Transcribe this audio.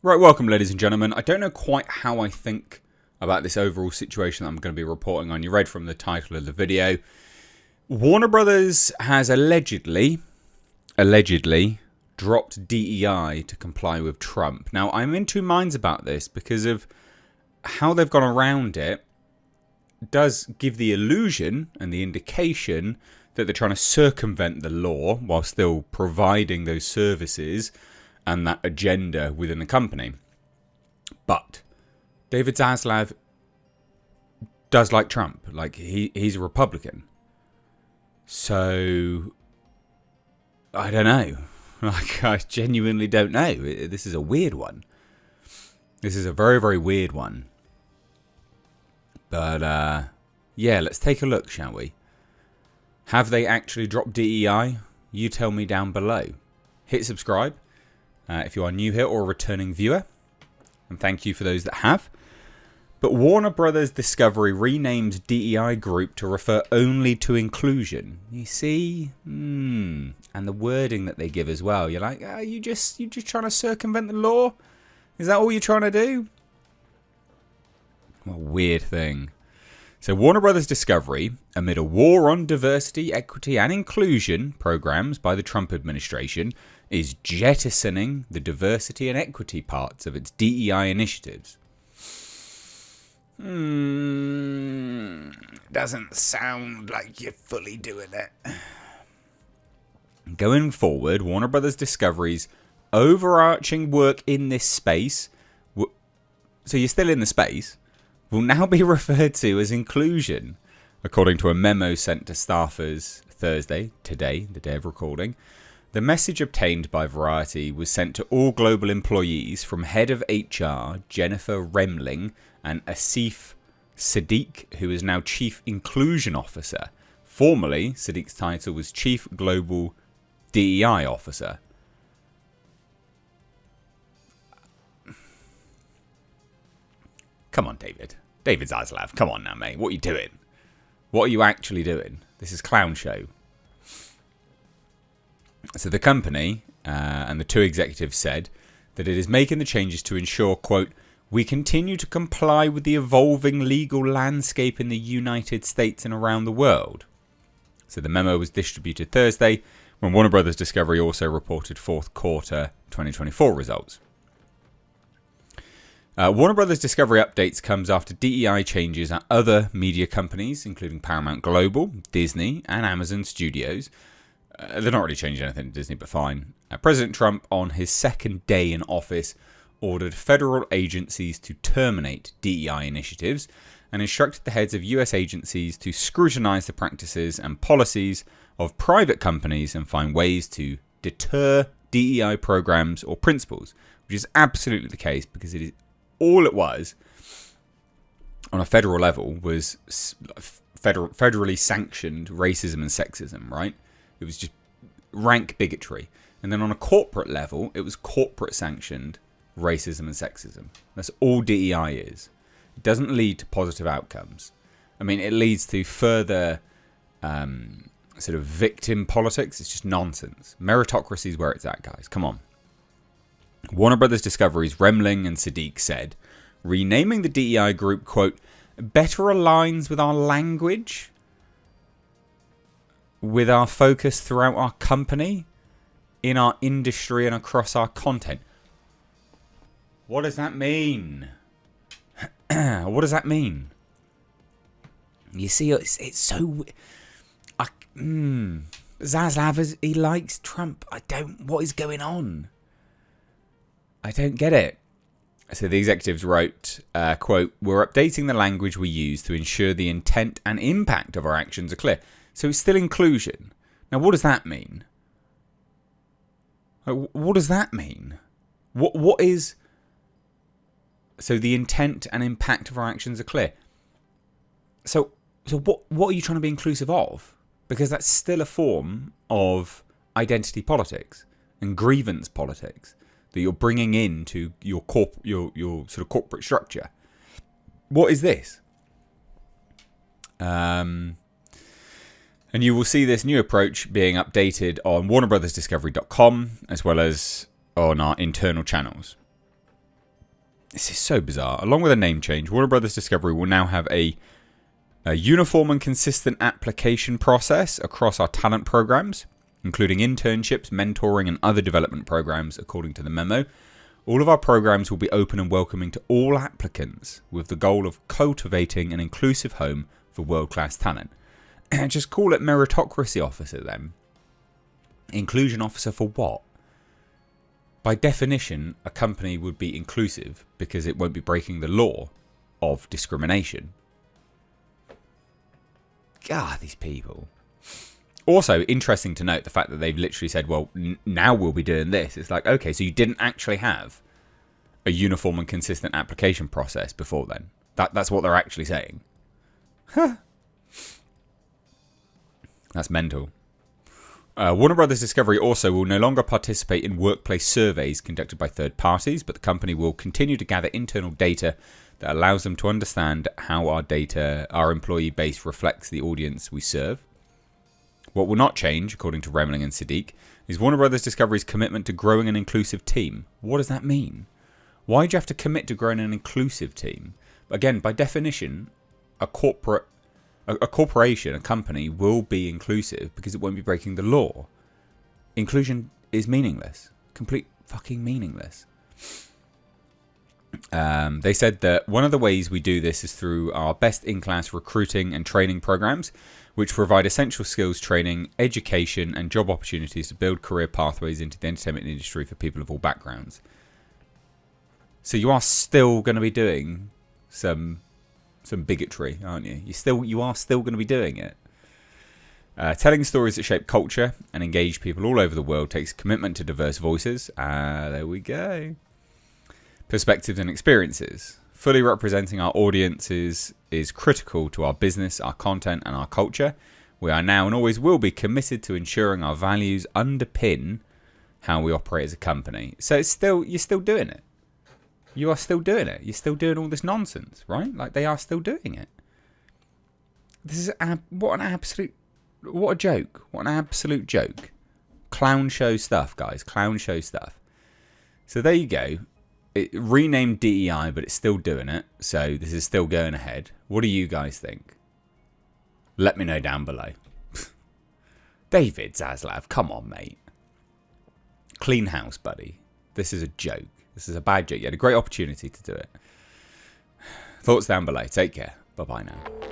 Right, welcome ladies and gentlemen. I don't know quite how I think about this overall situation that I'm going to be reporting on. You read from the title of the video. Warner Brothers has allegedly dropped DEI to comply with Trump. Now, I'm in two minds about this because of how they've gone around it. Does give the illusion and the indication that they're trying to circumvent the law while still providing those services and that agenda within the company. But David Zaslav does like Trump. Like, he's a Republican. So, I don't know. Like, I genuinely don't know. This is a weird one. This is a very, very weird one. But, yeah, let's take a look, shall we? Have they actually dropped DEI? You tell me down below. Hit subscribe if you are new here or a returning viewer. And thank you for those that have. But Warner Brothers Discovery renamed DEI Group to refer only to inclusion. You see? And the wording that they give as well. You're like, you just trying to circumvent the law? Is that all you're trying to do? What a weird thing. So Warner Brothers Discovery, amid a war on diversity, equity and inclusion programs by the Trump administration, is jettisoning the diversity and equity parts of its DEI initiatives. Doesn't sound like you're fully doing it. Going forward, Warner Brothers Discovery's overarching work in this space, so you're still in the space, will now be referred to as inclusion, according to a memo sent to staffers Thursday, today, the day of recording. The message obtained by Variety was sent to all global employees from head of HR, Jennifer Remling, and Asif Sadiq, who is now Chief Inclusion Officer. Formerly, Sadiq's title was Chief Global DEI Officer. Come on, David. David Zaslav, come on now, mate. What are you doing? What are you actually doing? This is clown show. So the company and the two executives said that it is making the changes to ensure, quote, we continue to comply with the evolving legal landscape in the United States and around the world. So the memo was distributed Thursday, when Warner Brothers Discovery also reported fourth quarter 2024 results. Warner Brothers Discovery updates comes after DEI changes at other media companies, including Paramount Global, Disney, and Amazon Studios. They're not really changing anything at Disney, but fine. President Trump, on his second day in office, ordered federal agencies to terminate DEI initiatives and instructed the heads of US agencies to scrutinize the practices and policies of private companies and find ways to deter DEI programs or principles, which is absolutely the case because it is all it was on a federal level was federally sanctioned racism and sexism, right? It was just rank bigotry. And then on a corporate level, it was corporate sanctioned racism and sexism. That's all DEI is. It doesn't lead to positive outcomes. I mean, it leads to further sort of victim politics. It's just nonsense. Meritocracy is where it's at, guys. Come on. Warner Brothers Discovery's Remling and Sadiq said, renaming the DEI group, quote, better aligns with our language, with our focus throughout our company, in our industry and across our content. What does that mean? What does that mean? You see, it's so... Zaslav, he likes Trump. What is going on? I don't get it. So the executives wrote, quote, we're updating the language we use to ensure the intent and impact of our actions are clear. So it's still inclusion. Now, what does that mean? What does that mean? What is... So the intent and impact of our actions are clear. So what are you trying to be inclusive of? Because that's still a form of identity politics and grievance politics that you're bringing into your sort of corporate structure. What is this? And you will see this new approach being updated on warnerbrothersdiscovery.com as well as on our internal channels. This is so bizarre. Along with a name change, Warner Brothers Discovery will now have a uniform and consistent application process across our talent programs, including internships, mentoring, and other development programs, according to the memo. All of our programs will be open and welcoming to all applicants with the goal of cultivating an inclusive home for world-class talent. Just call it meritocracy officer then. Inclusion officer for what? By definition, a company would be inclusive because it won't be breaking the law of discrimination. God, these people. Also, interesting to note the fact that they've literally said, well, now we'll be doing this. It's like, okay, so you didn't actually have a uniform and consistent application process before then. That's what they're actually saying. Huh. That's mental. Warner Brothers Discovery also will no longer participate in workplace surveys conducted by third parties, but the company will continue to gather internal data that allows them to understand how our employee base reflects the audience we serve. What will not change, according to Remling and Siddiq, is Warner Brothers Discovery's commitment to growing an inclusive team. What does that mean? Why do you have to commit to growing an inclusive team? Again, by definition, a corporation, a company, will be inclusive because it won't be breaking the law. Inclusion is meaningless. Complete fucking meaningless. They said that one of the ways we do this is through our best-in-class recruiting and training programs, which provide essential skills training, education, and job opportunities to build career pathways into the entertainment industry for people of all backgrounds. So you are still going to be doing some bigotry, aren't you? You are still going to be doing it. Telling stories that shape culture and engage people all over the world takes commitment to diverse voices. There we go. Perspectives and experiences. Fully representing our audiences is critical to our business, our content, and our culture. We are now and always will be committed to ensuring our values underpin how we operate as a company. So you're still doing it. You are still doing it. You're still doing all this nonsense, right? Like, they are still doing it. This is what a joke. What an absolute joke. Clown show stuff, guys. Clown show stuff. So there you go. It renamed DEI, but it's still doing it. So this is still going ahead. What do you guys think? Let me know down below. David Zaslav, come on, mate. Clean house, buddy. This is a joke. This is a bad joke. You had a great opportunity to do it. Thoughts down below. Take care. Bye-bye now.